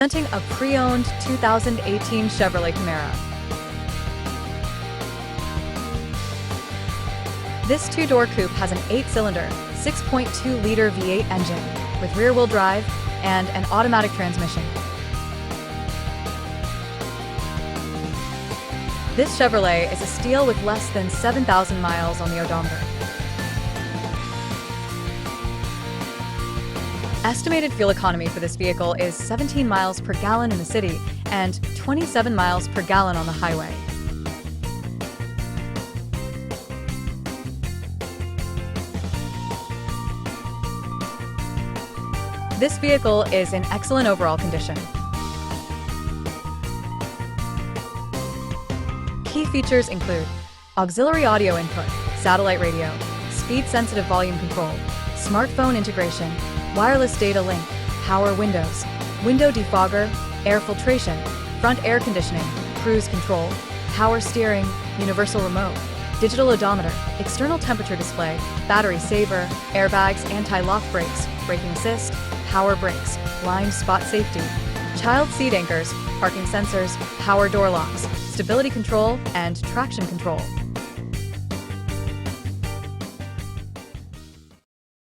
Presenting a pre-owned 2018 Chevrolet Camaro. This two-door coupe has an 8-cylinder, 6.2-liter V8 engine with rear-wheel drive and an automatic transmission. This Chevrolet is a steal with less than 7,000 miles on the odometer. Estimated fuel economy for this vehicle is 17 miles per gallon in the city and 27 miles per gallon on the highway. This vehicle is in excellent overall condition. Key features include auxiliary audio input, satellite radio, speed-sensitive volume control, smartphone integration, wireless data link, power windows, window defogger, air filtration, front air conditioning, cruise control, power steering, universal remote, digital odometer, external temperature display, battery saver, airbags, anti-lock brakes, braking assist, power brakes, blind spot safety, child seat anchors, parking sensors, power door locks, stability control, and traction control.